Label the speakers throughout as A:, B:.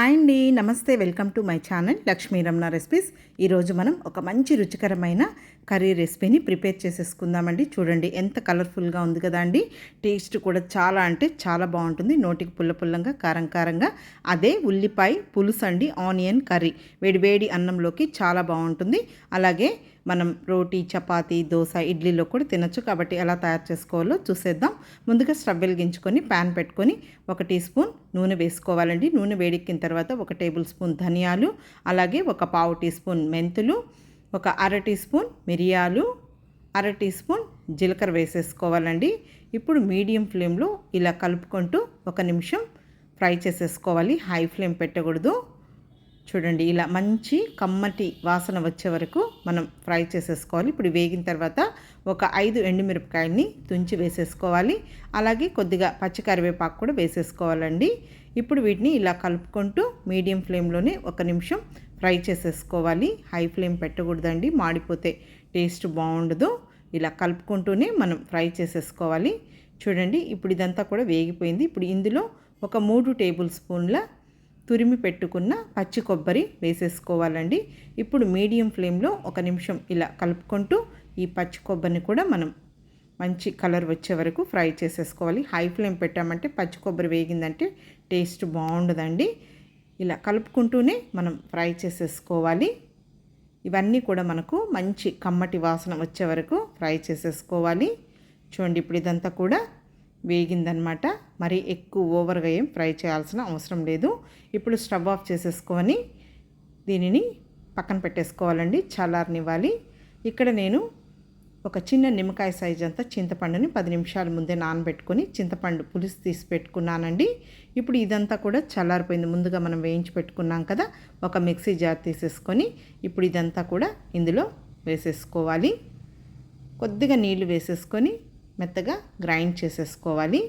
A: Hi అండి, నమస్తే. Welcome to my channel Lakshmi Ramana recipes. ఈరోజు మనం ఒక మంచి రుచికరమైన కర్రీ రెసిపీని ప్రిపేర్ చేసేసుకుందామండి. చూడండి ఎంత కలర్ఫుల్గా ఉంది కదా అండి. టేస్ట్ కూడా చాలా అంటే చాలా బాగుంటుంది. నోటికి పుల్ల పుల్లంగా కారం కారంగా. అదే ఉల్లిపాయ పులుసు అండి, ఆనియన్ కర్రీ. వేడి వేడి అన్నంలోకి చాలా బాగుంటుంది. అలాగే మనం రోటీ, చపాతీ, దోశ, ఇడ్లీలో కూడా తినొచ్చు. కాబట్టి ఎలా తయారు చేసుకోవాలో చూసేద్దాం. ముందుగా స్టవ్ వెలిగించుకొని ప్యాన్ పెట్టుకొని 1 టీ స్పూన్ నూనె వేసుకోవాలండి. నూనె వేడెక్కిన తర్వాత 1 టేబుల్ స్పూన్ ధనియాలు, అలాగే 1/4 టీ స్పూన్ మెంతులు, 1/2 టీ స్పూన్ మిరియాలు, 1/2 టీ స్పూన్ జీలకర్ర వేసేసుకోవాలండి. ఇప్పుడు మీడియం ఫ్లేమ్లో ఇలా కలుపుకుంటూ 1 నిమిషం ఫ్రై చేసేసుకోవాలి. హై ఫ్లేమ్ పెట్టకూడదు. చూడండి ఇలా మంచి కమ్మటి వాసన వచ్చే వరకు మనం ఫ్రై చేసేసుకోవాలి. ఇప్పుడు వేగిన తర్వాత 5 ఎండుమిరపకాయల్ని తుంచి వేసేసుకోవాలి. అలాగే కొద్దిగా పచ్చి కరివేపాకు కూడా వేసేసుకోవాలండి. ఇప్పుడు వీటిని ఇలా కలుపుకుంటూ మీడియం ఫ్లేమ్లోనే 1 నిమిషం ఫ్రై చేసేసుకోవాలి. హై ఫ్లేమ్ పెట్టకూడదండి, మాడిపోతే టేస్ట్ బాగుండదు. ఇలా కలుపుకుంటూనే మనం ఫ్రై చేసేసుకోవాలి. చూడండి ఇప్పుడు ఇదంతా కూడా వేగిపోయింది. ఇప్పుడు ఇందులో 3 టేబుల్ స్పూన్ల తురిమి పెట్టుకున్న పచ్చి కొబ్బరి వేసేసుకోవాలండి. ఇప్పుడు మీడియం ఫ్లేమ్లో 1 నిమిషం ఇలా కలుపుకుంటూ ఈ పచ్చి కొబ్బరిని కూడా మనం మంచి కలర్ వచ్చే వరకు ఫ్రై చేసేసుకోవాలి. హై ఫ్లేమ్ పెట్టామంటే పచ్చి కొబ్బరి వేగిందంటే టేస్ట్ బాగుండదండి. ఇలా కలుపుకుంటూనే మనం ఫ్రై చేసేసుకోవాలి. ఇవన్నీ కూడా మనకు మంచి కమ్మటి వాసన వచ్చే వరకు ఫ్రై చేసేసుకోవాలి. చూడండి ఇప్పుడు ఇదంతా కూడా వేగిందనమాట. మరి ఎక్కువ ఓవర్గా ఏం ఫ్రై చేయాల్సిన అవసరం లేదు. ఇప్పుడు స్టవ్ ఆఫ్ చేసేసుకొని దీనిని పక్కన పెట్టేసుకోవాలండి, చల్లారనివ్వాలి. ఇక్కడ నేను ఒక చిన్న నిమ్మకాయ సైజ్ అంతా చింతపండుని 10 నిమిషాల ముందే నానబెట్టుకొని చింతపండు పులుసు తీసి పెట్టుకున్నానండి. ఇప్పుడు ఇదంతా కూడా చల్లారిపోయింది. ముందుగా మనం వేయించి పెట్టుకున్నాం కదా, ఒక మిక్సీ జార్ తీసేసుకొని ఇప్పుడు ఇదంతా కూడా ఇందులో వేసేసుకోవాలి. కొద్దిగా నీళ్లు వేసేసుకొని మెత్తగా గ్రైండ్ చేసేసుకోవాలి.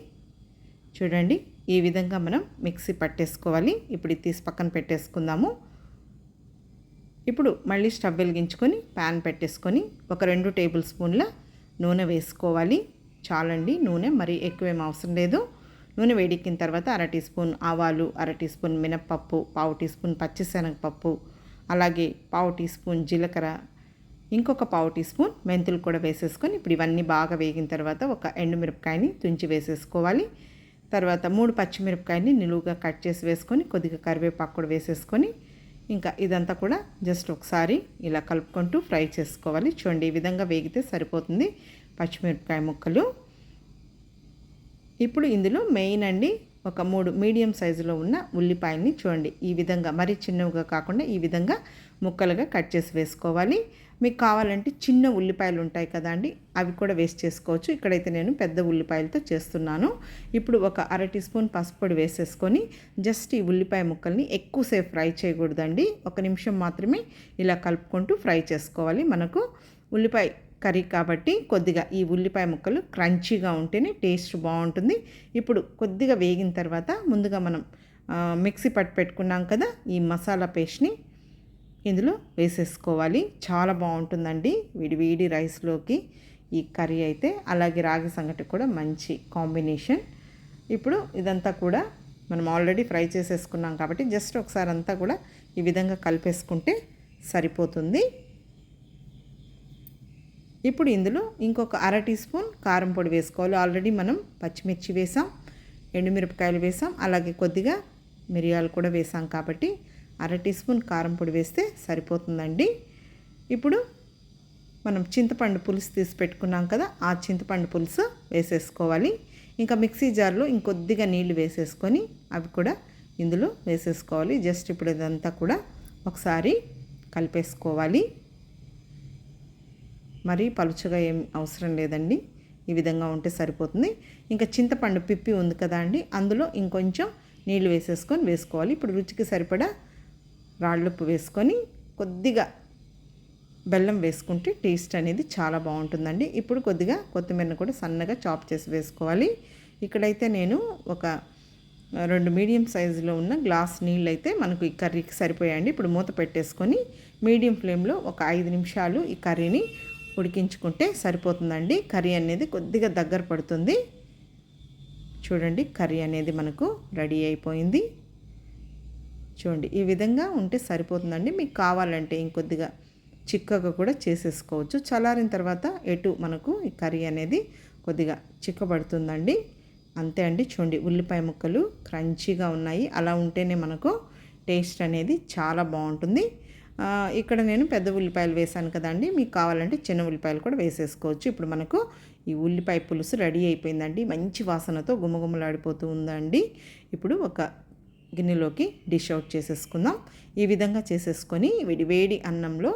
A: చూడండి ఈ విధంగా మనం మిక్సీ పట్టేసుకోవాలి. ఇప్పుడు ఇది తీసి పక్కన పెట్టేసుకుందాము. ఇప్పుడు మళ్ళీ స్టవ్ వెలిగించుకొని ప్యాన్ పెట్టేసుకొని 2 టేబుల్ స్పూన్ల నూనె వేసుకోవాలి. చాలండి, నూనె మరి ఎక్కువేం అవసరం లేదు. నూనె వేడెక్కిన తర్వాత 1/2 టీ స్పూన్ ఆవాలు, 1/2 టీ స్పూన్ మినప్పప్పు, 1/4 టీ స్పూన్ పచ్చిశనగపప్పు, అలాగే 1/4 టీ స్పూన్ జీలకర్ర, ఇంకొక 1/4 టీ స్పూన్ మెంతులు కూడా వేసేసుకొని ఇప్పుడు ఇవన్నీ బాగా వేగిన తర్వాత 1 ఎండుమిరపకాయని తుంచి వేసేసుకోవాలి. తర్వాత 3 పచ్చిమిరపకాయని నిలువుగా కట్ చేసి వేసుకొని కొద్దిగా కరివేపాకు కూడా వేసేసుకొని ఇంకా ఇదంతా కూడా జస్ట్ ఒకసారి ఇలా కలుపుకుంటూ ఫ్రై చేసుకోవాలి. చూడండి ఈ విధంగా వేగితే సరిపోతుంది పచ్చిమిరపకాయ ముక్కలు. ఇప్పుడు ఇందులో మెయిన్ అండి 3 మీడియం సైజులో ఉన్న ఉల్లిపాయల్ని చూడండి ఈ విధంగా, మరీ చిన్నవిగా కాకుండా ఈ విధంగా ముక్కలుగా కట్ చేసి వేసుకోవాలి. మీకు కావాలంటే చిన్న ఉల్లిపాయలు ఉంటాయి కదా అండి, అవి కూడా వేస్ట్ చేసుకోవచ్చు. ఇక్కడైతే నేను పెద్ద ఉల్లిపాయలతో చేస్తున్నాను. ఇప్పుడు 1/2 టీ స్పూన్ పసుపు పొడి వేసేసుకొని జస్ట్ ఈ ఉల్లిపాయ ముక్కల్ని ఎక్కువసేపు ఫ్రై చేయకూడదండి. 1 నిమిషం మాత్రమే ఇలా కలుపుకుంటూ ఫ్రై చేసుకోవాలి. మనకు ఉల్లిపాయ కర్రీ కాబట్టి కొద్దిగా ఈ ఉల్లిపాయ ముక్కలు క్రంచీగా ఉంటేనే టేస్ట్ బాగుంటుంది. ఇప్పుడు కొద్దిగా వేగిన తర్వాత ముందుగా మనం మిక్సీ పట్టి పెట్టుకున్నాం కదా, ఈ మసాలా పేస్ట్ని ఇందులో వేసేసుకోవాలి. చాలా బాగుంటుందండి వేడి వేడి రైస్లోకి ఈ కర్రీ అయితే. అలాగే రాగి సంగటి కూడా మంచి కాంబినేషన్. ఇప్పుడు ఇదంతా కూడా మనం ఆల్రెడీ ఫ్రై చేసేసుకున్నాం కాబట్టి జస్ట్ ఒకసారి అంతా కూడా ఈ విధంగా కలిపేసుకుంటే సరిపోతుంది. ఇప్పుడు ఇందులో ఇంకొక 1/2 టీ స్పూన్ కారం పొడి వేసుకోవాలి. ఆల్రెడీ మనం పచ్చిమిర్చి వేసాం, ఎండుమిరపకాయలు వేసాం, అలాగే కొద్దిగా మిరియాలు కూడా వేసాం కాబట్టి 1/2 టీ స్పూన్ కారం పొడి వేస్తే సరిపోతుందండి. ఇప్పుడు మనం చింతపండు పులుసు తీసి పెట్టుకున్నాం కదా, ఆ చింతపండు పులుసు వేసేసుకోవాలి. ఇంకా మిక్సీ జార్లో ఇంకొద్దిగా నీళ్లు వేసేసుకొని అవి కూడా ఇందులో వేసేసుకోవాలి. జస్ట్ ఇప్పుడు ఇదంతా కూడా ఒకసారి కలిపేసుకోవాలి. మరీ పలుచగా ఏం అవసరం లేదండి, ఈ విధంగా ఉంటే సరిపోతుంది. ఇంకా చింతపండు పిప్పి ఉంది కదా అండి, అందులో ఇంకొంచెం నీళ్లు వేసుకోవాలి. ఇప్పుడు రుచికి సరిపడా రాళ్ళుప్పు వేసుకొని కొద్దిగా బెల్లం వేసుకుంటే టేస్ట్ అనేది చాలా బాగుంటుందండి. ఇప్పుడు కొద్దిగా కొత్తిమీరను కూడా సన్నగా చాప్ చేసి వేసుకోవాలి. ఇక్కడైతే నేను 2 మీడియం సైజులో ఉన్న గ్లాస్ నీళ్ళు అయితే మనకు ఈ కర్రీకి సరిపోయాయండి. ఇప్పుడు మూత పెట్టేసుకొని మీడియం ఫ్లేమ్లో 5 నిమిషాలు ఈ కర్రీని ఉడికించుకుంటే సరిపోతుందండి. కర్రీ అనేది కొద్దిగా దగ్గర పడుతుంది. చూడండి కర్రీ అనేది మనకు రెడీ అయిపోయింది. చూడండి ఈ విధంగా ఉంటే సరిపోతుందండి. మీకు కావాలంటే ఇంకొద్దిగా చిక్కగా కూడా చేసేసుకోవచ్చు. చల్లారిన తర్వాత మనకు ఈ కర్రీ అనేది కొద్దిగా చిక్కబడుతుందండి. అంతే అండి. చూడండి ఉల్లిపాయ ముక్కలు క్రంచీగా ఉన్నాయి. అలా ఉంటేనే మనకు టేస్ట్ అనేది చాలా బాగుంటుంది. ఇక్కడ నేను పెద్ద ఉల్లిపాయలు వేసాను కదండి. మీకు కావాలంటే చిన్న ఉల్లిపాయలు కూడా వేసేసుకోవచ్చు. ఇప్పుడు మనకు ఈ ఉల్లిపాయ పులుసు రెడీ అయిపోయిందండి. మంచి వాసనతో గుమగుమలాడిపోతూ ఉందండి. ఇప్పుడు ఒక గిన్నెలోకి డిష్ అవుట్ చేసేసుకుందాం. ఈ విధంగా చేసేసుకొని వేడి అన్నంలో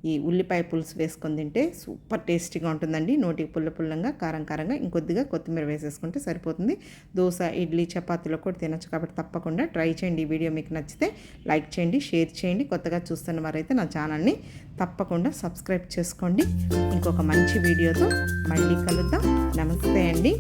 A: ఈ ఉల్లిపాయ పులుసు వేసుకొని తింటే సూపర్ టేస్టీగా ఉంటుందండి. నోటికి పుల్లంగా కారంగా ఇంకొద్దిగా కొత్తిమీర వేసేసుకుంటే సరిపోతుంది. దోశ, ఇడ్లీ, చపాతీలో కూడా తినచ్చు. కాబట్టి తప్పకుండా ట్రై చేయండి. ఈ వీడియో మీకు నచ్చితే లైక్ చేయండి, షేర్ చేయండి. కొత్తగా చూస్తున్న వారైతే నా ఛానల్ని తప్పకుండా సబ్స్క్రైబ్ చేసుకోండి. ఇంకొక మంచి వీడియోతో మళ్ళీ కలుద్దాం. నమస్తే అండి.